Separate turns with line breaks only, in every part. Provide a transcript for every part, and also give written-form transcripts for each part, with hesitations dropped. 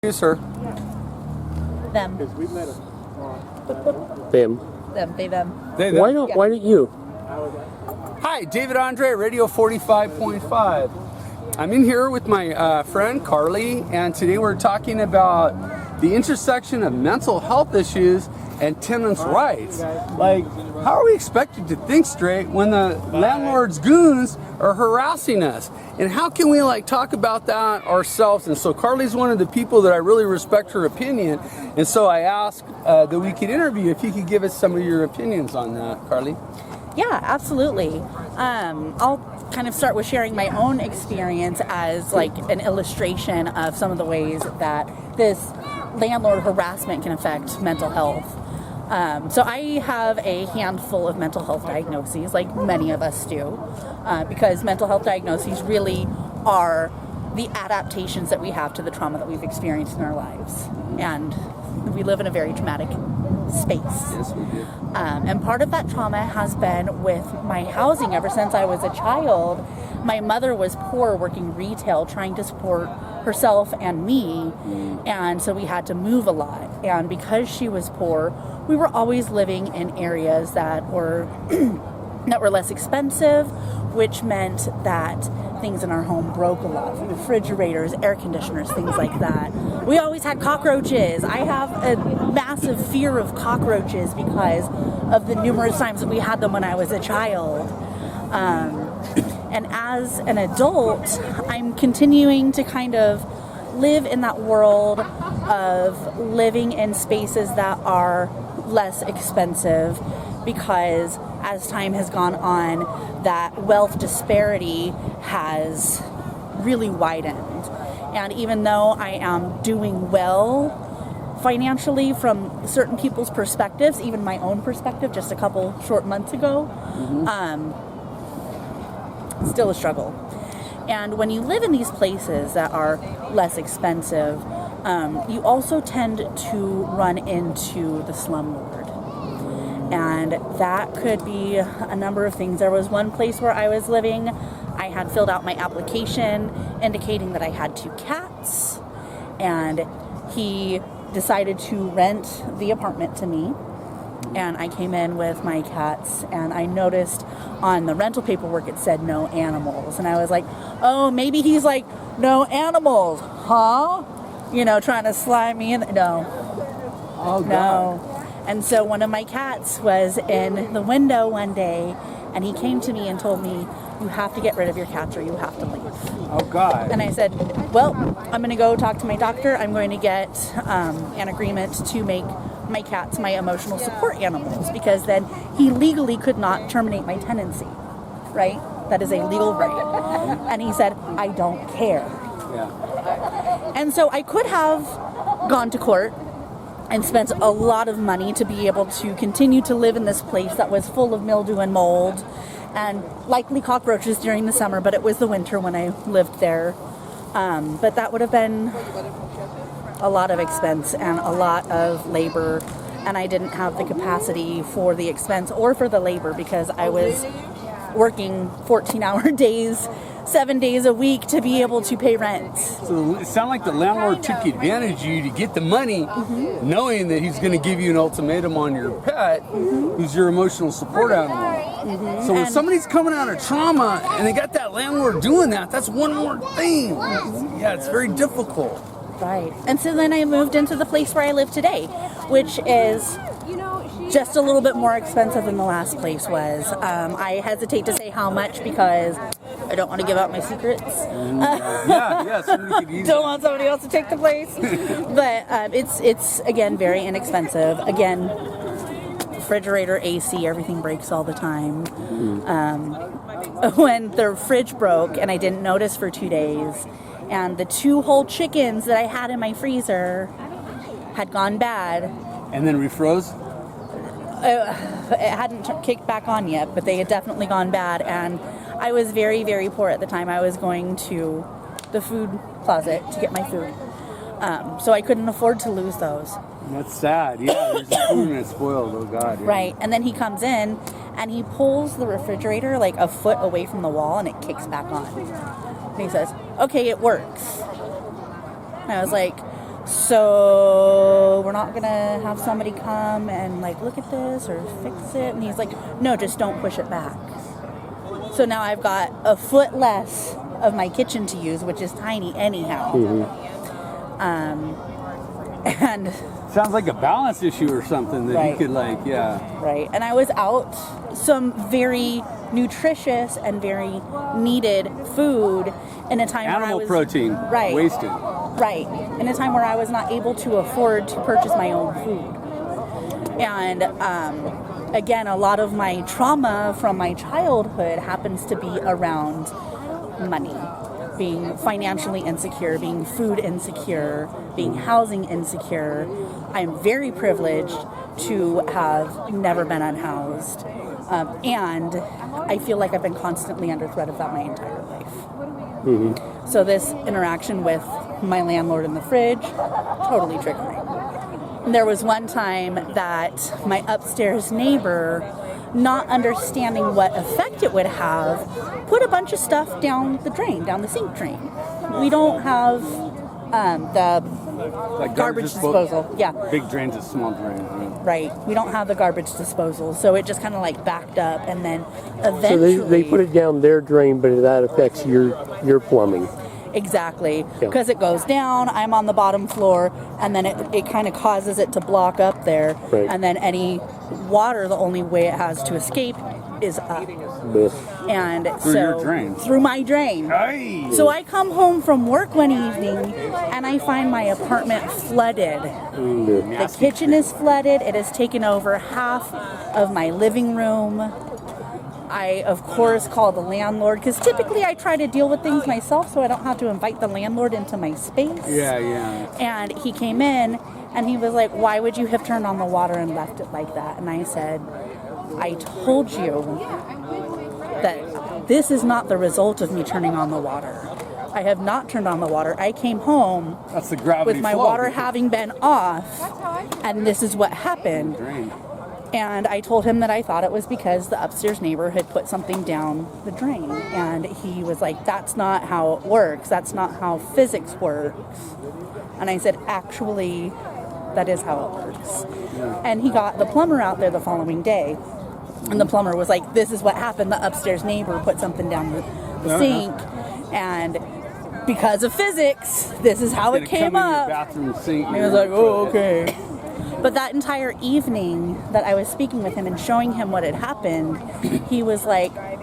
You, sir.
Them.
Them.
Them. They, them.
They,
Why don't you?
Hi, David Andre, Radio 45.5. I'm in here with my friend Carly, and today we're talking about the intersection of mental health issues and tenants' rights. Like, how are we expected to think straight when the landlord's goons are harassing us? And how can we talk about that ourselves? And so Carly's one of the people that I really respect her opinion. And so I asked that we could interview if you could give us some of your opinions on that, Carly.
Yeah, absolutely. I'll kind of start with sharing my own experience as an illustration of some of the ways that this landlord harassment can affect mental health. So I have a handful of mental health diagnoses, like many of us do, because mental health diagnoses really are the adaptations that we have to the trauma that we've experienced in our lives. And we live in a very traumatic space.
Yes, we do.
And part of that trauma has been with my housing ever since I was a child. My mother was poor, working retail, trying to support herself and me, and so we had to move a lot. And because she was poor, we were always living in areas that were less expensive, which meant that things in our home broke a lot. Refrigerators, air conditioners, things like that. We always had cockroaches. I have a massive fear of cockroaches because of the numerous times that we had them when I was a child. And as an adult, I'm continuing to kind of live in that world of living in spaces that are less expensive, because as time has gone on, that wealth disparity has really widened. And even though I am doing well financially from certain people's perspectives, even my own perspective just a couple short months ago, still a struggle. And when you live in these places that are less expensive, you also tend to run into the slumlord. And that could be a number of things. There was one place where I was living, I had filled out my application indicating that I had 2 cats, and he decided to rent the apartment to me. And I came in with my cats, and I noticed on the rental paperwork it said no animals. And I was like, oh, maybe he's like, no animals, huh? You know, trying to slide me in. No.
Oh, God.
No. And so one of my cats was in the window one day, and he came to me and told me, you have to get rid of your cats or you have to leave.
Oh, God.
And I said, well, I'm going to go talk to my doctor. I'm going to get an agreement to make my cats my emotional support animals, because then he legally could not terminate my tenancy, right? That is a legal right. And he said, I don't care.
Yeah.
And so I could have gone to court and spent a lot of money to be able to continue to live in this place that was full of mildew and mold and likely cockroaches during the summer, but it was the winter when I lived there. But that would have been a lot of expense and a lot of labor, and I didn't have the capacity for the expense or for the labor because I was working 14-hour days, 7 days a week to be able to pay rent.
So it sounded like the landlord took advantage of you to get the money, knowing that he's going to give you an ultimatum on your pet, who's your emotional support animal. So when somebody's coming out of trauma and they got that landlord doing that, that's one more thing. Yeah, it's very difficult.
Right. And so then I moved into the place where I live today, which is just a little bit more expensive than the last place was. I hesitate to say how much because I don't want to give out my secrets.
Somebody could use
Don't want somebody else to take the place. But it's again very inexpensive. Again, refrigerator, AC, everything breaks all the time. When the fridge broke and I didn't notice for 2 days, and the 2 whole chickens that I had in my freezer had gone bad.
And then refroze?
It hadn't kicked back on yet, but they had definitely gone bad. And I was very, very poor at the time. I was going to the food closet to get my food. So I couldn't afford to lose those.
That's sad. Yeah, there's a food and it's spoiled. Oh, God. Yeah.
Right. And then he comes in and he pulls the refrigerator like a foot away from the wall and it kicks back on. And he says, okay, it works. And I was like, so we're not gonna have somebody come and like look at this or fix it. And he's like, no, just don't push it back. So now I've got a foot less of my kitchen to use, which is tiny anyhow. And
sounds like a balance issue or something that you could like,
Right. And I was out some very nutritious and very needed food in a time where I was...
protein. Wasted.
Right. In a time where I was not able to afford to purchase my own food. And again, a lot of my trauma from my childhood happens to be around money. Being financially insecure, being food insecure, being housing insecure. I'm very privileged to have never been unhoused. And I feel like I've been constantly under threat of that my entire life. So this interaction with my landlord in the fridge, totally triggering. There was one time that my upstairs neighbor, not understanding what effect it would have, put a bunch of stuff down the drain, down the sink drain. We don't have the
Like
garbage disposal. Yeah.
Big drains and small drains.
Right. We don't have the garbage disposal, so it just kind of like backed up, and then eventually...
So they put it down their drain, but that affects your plumbing.
Exactly, because it goes down, I'm on the bottom floor, and then it kind of causes it to block up there, and then any water, the only way it has to escape is up. And
through your drain.
Through my drain.
Nice.
So I come home from work one evening, and I find my apartment flooded. The kitchen is flooded, it has taken over half of my living room. I, of course, call the landlord, because typically I try to deal with things myself so I don't have to invite the landlord into my space. And he came in, and he was like, why would you have turned on the water and left it like that? And I said, I told you that this is not the result of me turning on the water. I have not turned on the water. I came home with my water having been off, and this is what happened. And I told him that I thought it was because the upstairs neighbor had put something down the drain. And he was like, that's not how it works. That's not how physics works. And I said, actually, that is how it works. And he got the plumber out there the following day. And the plumber was like, this is what happened. The upstairs neighbor put something down the sink. And because of physics, this is how it came up.
Bathroom sink.
And he was like, oh, okay. But that entire evening that I was speaking with him and showing him what had happened, he was like, I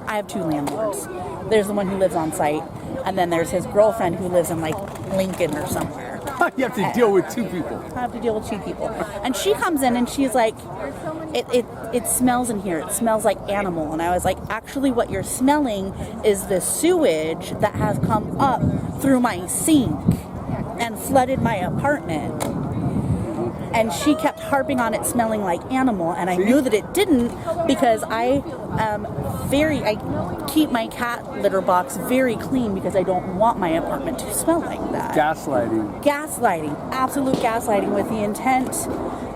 have two landlords. There's the one who lives on site, and then there's his girlfriend who lives in like Lincoln or somewhere.
You have to deal with two people.
I have to deal with two people. And she comes in and she's like, it smells in here. It smells like animal. And I was like, actually what you're smelling is the sewage that has come up through my sink and flooded my apartment. And she kept harping on it smelling like animal, and I knew that it didn't because I keep my cat litter box very clean because I don't want my apartment to smell like that. Gaslighting, absolute gaslighting, with the intent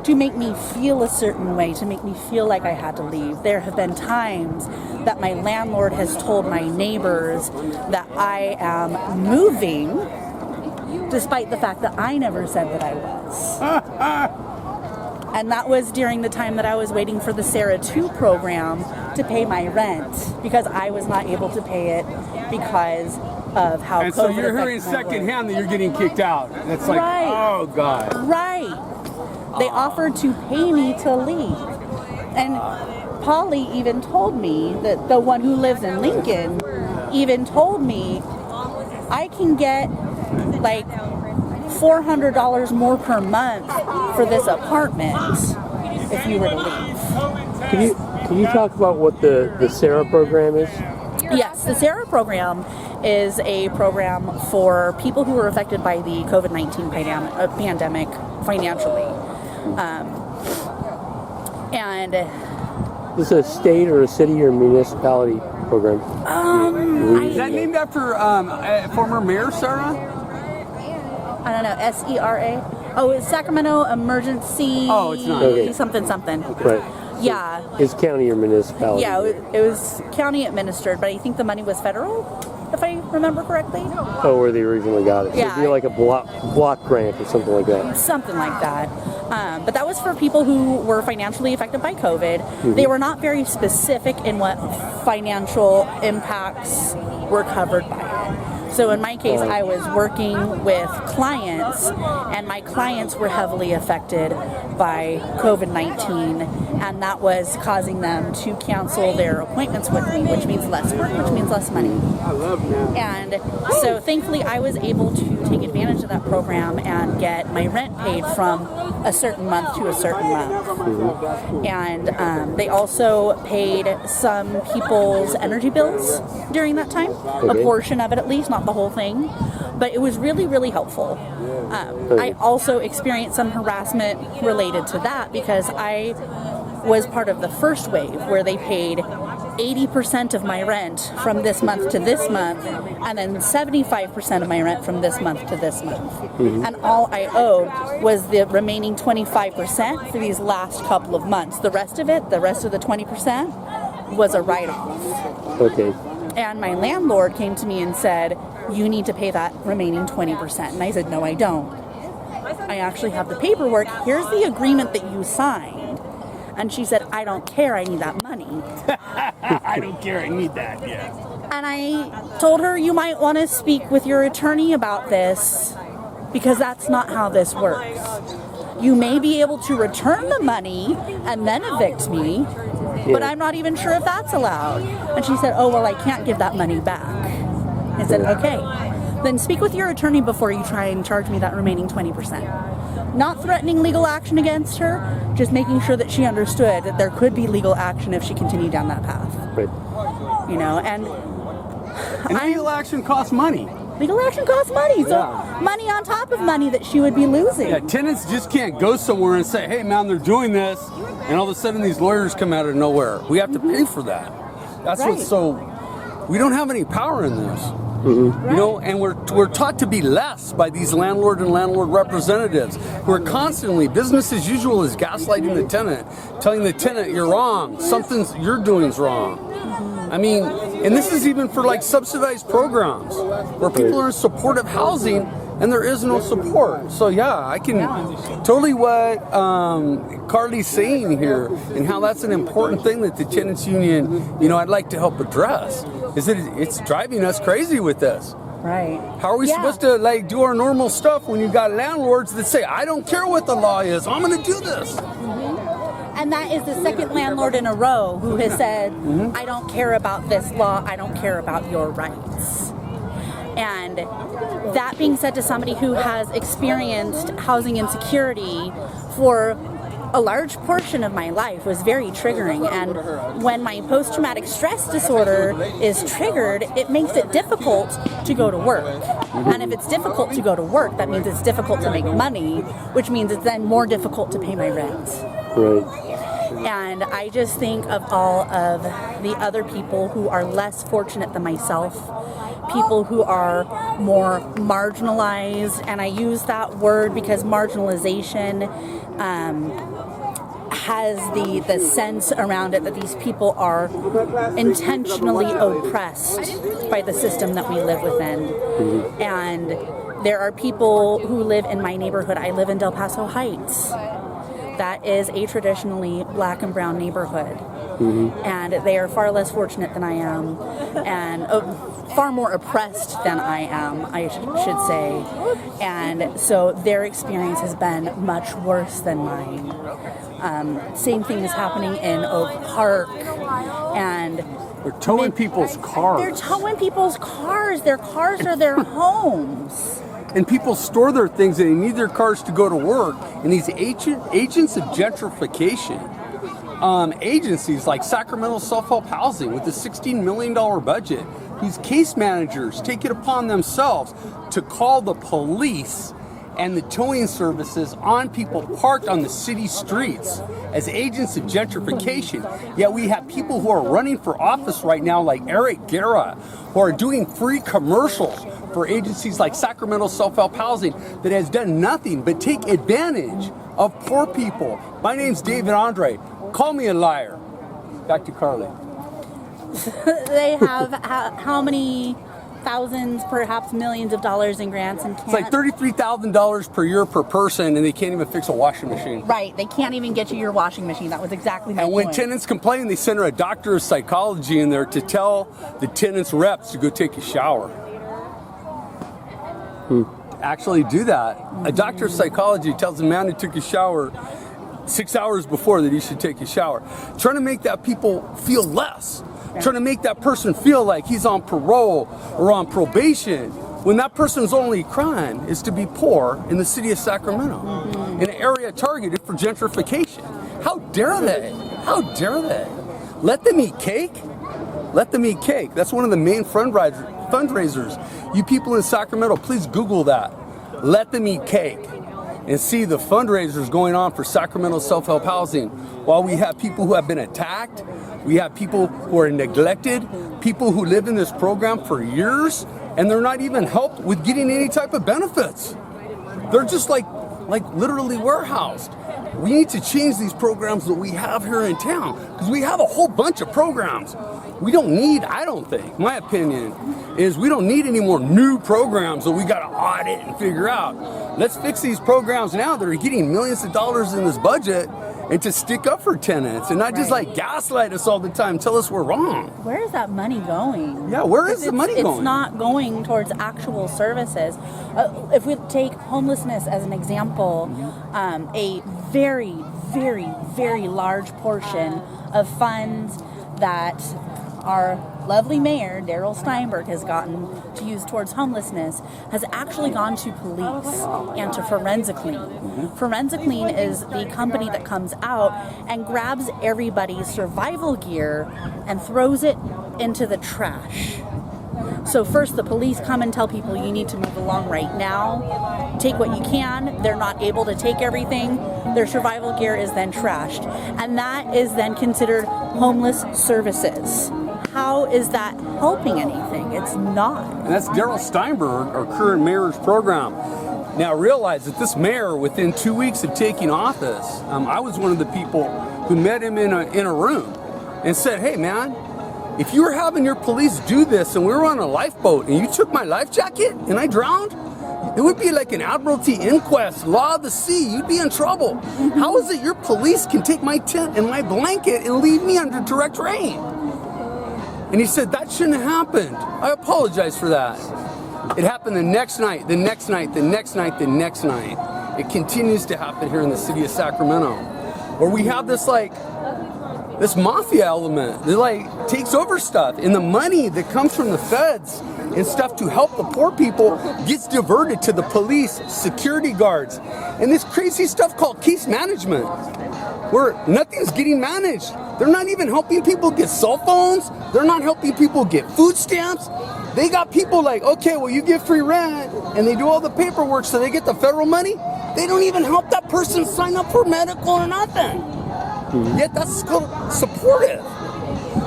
to make me feel a certain way, to make me feel like I had to leave. There have been times that my landlord has told my neighbors that I am moving, despite the fact that I never said that I was. And that was during the time that I was waiting for the Sarah 2 program to pay my rent, because I was not able to pay it because of how
and
COVID
so you're hearing
affected my work.
secondhand that you're getting kicked out. That's like, oh God.
Right. They offered to pay me to leave. And Polly even told me, that the one who lives in Lincoln, even told me I can get like $400 more per month for this apartment if you were to leave.
Can you talk about what the Sarah program is?
Yes, the Sarah program is a program for people who were affected by the COVID-19 pandemic financially. And
is it a state or a city or municipality program?
Is that named after former Mayor Sarah?
I don't know, SERA. Oh, it's Sacramento Emergency.
Oh, it's not. Okay.
Something.
Right.
Yeah.
It's county or municipality.
Yeah, it was county administered, but I think the money was federal, if I remember correctly.
Oh, where they originally got it. So
Yeah.
it'd be like a block grant or something like that.
Something like that. But that was for people who were financially affected by COVID. They were not very specific in what financial impacts were covered by it. So in my case, I was working with clients, and my clients were heavily affected by COVID-19, and that was causing them to cancel their appointments with me, which means less work, which means less money.
I love that.
And so thankfully I was able to take advantage of that program and get my rent paid from a certain month to a certain month. And they also paid some people's energy bills during that time, a portion of it at least, not the whole thing. But it was really, really helpful. I also experienced some harassment related to that because I was part of the first wave where they paid 80% of my rent from this month to this month, and then 75% of my rent from this month to this month. And all I owed was the remaining 25% for these last couple of months. The rest of it, the rest of the 20%, was a write-off.
Okay.
And my landlord came to me and said, you need to pay that remaining 20%. And I said, no, I don't. I actually have the paperwork. Here's the agreement that you signed. And she said, I don't care, I need that money.
I don't care, I need that, yeah.
And I told her, you might want to speak with your attorney about this, because that's not how this works. You may be able to return the money and then evict me, but I'm not even sure if that's allowed. And she said, oh, well, I can't give that money back. I said, okay. Then speak with your attorney before you try and charge me that remaining 20%. Not threatening legal action against her, just making sure that she understood that there could be legal action if she continued down that path.
Right.
You know, and
legal action costs money.
legal action costs money, so
Yeah.
money on top of money that she would be losing.
Yeah, tenants just can't go somewhere and say, hey man, they're doing this, and all of a sudden these lawyers come out of nowhere. We have to pay for that. That's
Right.
what's so, we don't have any power in this. You know, and we're taught to be less by these landlord and landlord representatives who are constantly, business as usual is gaslighting the tenant, telling the tenant you're wrong, something you're doing's wrong. I mean, and this is even for like subsidized programs where people are in supportive housing and there is no support. So yeah, I can totally what Carly's saying here and how that's an important thing that the tenants union, you know, I'd like to help address. Is that it's driving us crazy with this.
Right.
How are we supposed to like do our normal stuff when you got landlords that say, I don't care what the law is, I'm going to do this.
And that is the second landlord in a row who has said, I don't care about this law, I don't care about your rights. And that being said to somebody who has experienced housing insecurity for a large portion of my life was very triggering, and when my post-traumatic stress disorder is triggered, it makes it difficult to go to work. And if it's difficult to go to work, that means it's difficult to make money, which means it's then more difficult to pay my rent.
Right.
And I just think of all of the other people who are less fortunate than myself, people who are more marginalized, and I use that word because marginalization has the sense around it that these people are intentionally oppressed by the system that we live within. And there are people who live in my neighborhood. I live in Del Paso Heights. That is a traditionally black and brown neighborhood. And they are far less fortunate than I am, and far more oppressed than I am, I should say. And so their experience has been much worse than mine. Same thing is happening in Oak Park, and
They're towing people's cars.
they're towing people's cars. Their cars are their homes.
And people store their things and they need their cars to go to work. And these agents of gentrification, agencies like Sacramento Self-Help Housing with a $16 million budget, these case managers take it upon themselves to call the police and the towing services on people parked on the city streets as agents of gentrification. Yet we have people who are running for office right now like Eric Guerra, who are doing free commercials for agencies like Sacramento Self-Help Housing that has done nothing but take advantage of poor people. My name's David Andre. Call me a liar. Back to Carly.
They have how many thousands, perhaps millions of dollars in grants and can't.
It's like $33,000 per year per person, and they can't even fix a washing machine.
Right, they can't even get you your washing machine. That was exactly my
And when
point.
tenants complain, they send her a doctor of psychology in there to tell the tenants' reps to go take a shower. Actually do that. A doctor of psychology tells a man who took a shower 6 hours before that he should take a shower. Trying to make that people feel less. Trying to make that person feel like he's on parole or on probation, when that person's only crime is to be poor in the city of Sacramento, in an area targeted for gentrification. How dare they? How dare they? Let them eat cake? Let them eat cake. That's one of the main fundraisers. You people in Sacramento, please Google that. Let them eat cake and see the fundraisers going on for Sacramento self-help housing, while we have people who have been attacked, we have people who are neglected, people who live in this program for years, and they're not even helped with getting any type of benefits. They're just like literally warehoused. We need to change these programs that we have here in town, because we have a whole bunch of programs. We don't need, I don't think, my opinion is we don't need any more new programs that we got to audit and figure out. Let's fix these programs now that are getting millions of dollars in this budget, and to stick up for tenants and not just like gaslight us all the time, tell us we're wrong.
Where is that money going?
Yeah, where is the money going?
It's not going towards actual services. If we take homelessness as an example, a very, very, very large portion of funds that our lovely mayor, Darrell Steinberg, has gotten to use towards homelessness has actually gone to police and to Forensic Clean. Forensic Clean is the company that comes out and grabs everybody's survival gear and throws it into the trash. So first the police come and tell people you need to move along right now, take what you can. They're not able to take everything. Their survival gear is then trashed. And that is then considered homeless services. How is that helping anything? It's not.
And that's Darrell Steinberg, our current mayor's program. Now realize that this mayor, within 2 weeks of taking office, I was one of the people who met him in a room and said, hey man, if you were having your police do this and we were on a lifeboat and you took my life jacket and I drowned, it would be like an admiralty inquest, law of the sea. You'd be in trouble. How is it your police can take my tent and my blanket and leave me under direct rain? And he said, that shouldn't have happened. I apologize for that. It happened the next night, the next night, the next night, the next night. It continues to happen here in the city of Sacramento, where we have this this mafia element that takes over stuff, and the money that comes from the feds and stuff to help the poor people gets diverted to the police, security guards, and this crazy stuff called case management, where nothing's getting managed. They're not even helping people get cell phones. They're not helping people get food stamps. They got people like, okay, well, you get free rent, and they do all the paperwork so they get the federal money. They don't even help that person sign up for medical or nothing. Yet that's called supportive.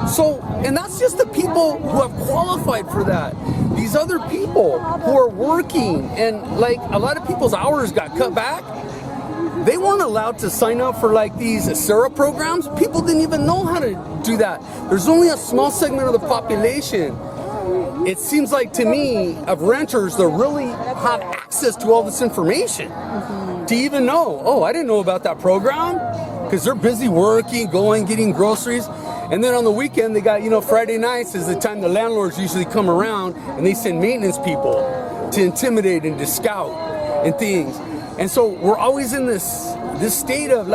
So, and that's just the people who have qualified for that. These other people who are working, and a lot of people's hours got cut back. They weren't allowed to sign up for these ASERA programs. People didn't even know how to do that. There's only a small segment of the population, it seems like to me, of renters that really have access to all this information to even know, oh, I didn't know about that program, because they're busy working, going, getting groceries. And then on the weekend, they got, Friday nights is the time the landlords usually come around and they send maintenance people to intimidate and to scout and things. And so we're always in this state of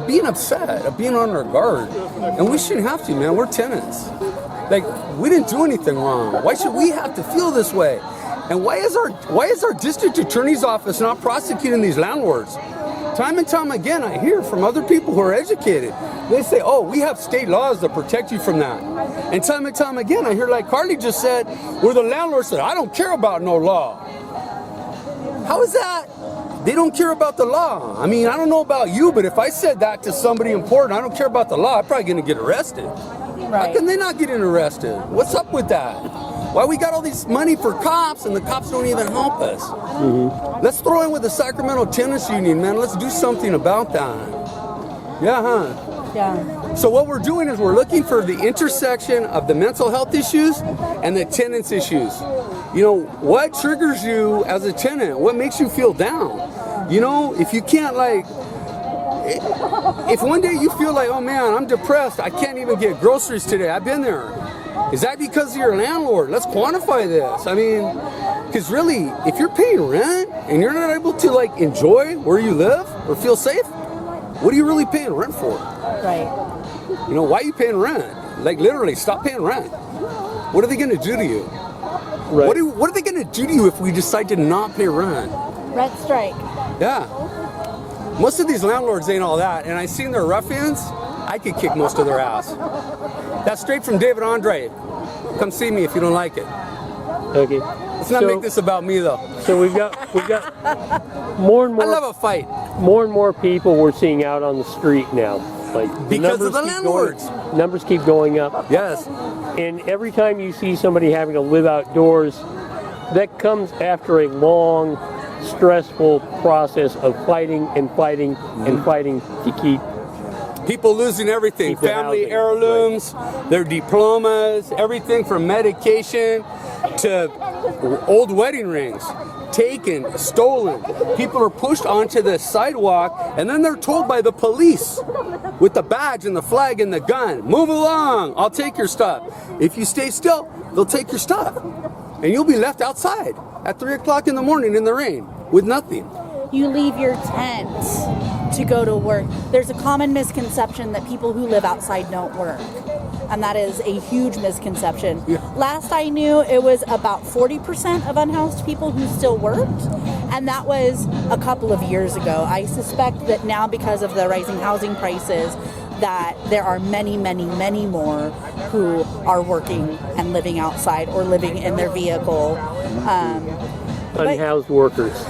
being upset, of being on our guard. And we shouldn't have to, man. We're tenants. We didn't do anything wrong. Why should we have to feel this way? And why is our district attorney's office not prosecuting these landlords? Time and time again, I hear from other people who are educated. They say, oh, we have state laws that protect you from that. And time again, I hear, like Carly just said, where the landlord said, I don't care about no law. How is that? They don't care about the law. I mean, I don't know about you, but if I said that to somebody important, I don't care about the law, I'm probably going to get arrested. Right. How can they not get arrested? What's up with that? Why we got all this money for cops and the cops don't even help us? Let's throw in with the Sacramento Tenants Union, man. Let's do something about that. Yeah, huh?
Yeah.
So what we're doing is we're looking for the intersection of the mental health issues and the tenants issues. You know, what triggers you as a tenant? What makes you feel down? You know, if you can't if one day you feel like, oh man, I'm depressed, I can't even get groceries today, I've been there. Is that because of your landlord? Let's quantify this. I mean, because really, if you're paying rent and you're not able to enjoy where you live or feel safe, what are you really paying rent for?
Right.
You know, why are you paying rent? Literally, stop paying rent. What are they going to do to you?
Right.
What are they going to do to you if we decide to not pay rent?
Rent strike.
Yeah. Most of these landlords ain't all that, and I seen their ruffians. I could kick most of their ass. That's straight from David Andre. Come see me if you don't like it.
Okay.
Let's not make this about me though.
So we've got more and more.
I love a fight.
More and more people we're seeing out on the street now.
Because of the landlords.
Numbers keep going up.
Yes.
And every time you see somebody having to live outdoors, that comes after a long, stressful process of fighting and fighting and fighting to keep
people losing everything, family
housing,
heirlooms, their diplomas, everything from medication to old wedding rings, taken, stolen. People are pushed onto the sidewalk and then they're told by the police with the badge and the flag and the gun, move along, I'll take your stuff. If you stay still, they'll take your stuff. And you'll be left outside at 3 o'clock in the morning in the rain with nothing.
You leave your tent to go to work. There's a common misconception that people who live outside don't work. And that is a huge misconception.
Yeah.
Last I knew, it was about 40% of unhoused people who still worked. And that was a couple of years ago. I suspect that now, because of the rising housing prices, that there are many, many, many more who are working and living outside or living in their vehicle.
unhoused workers.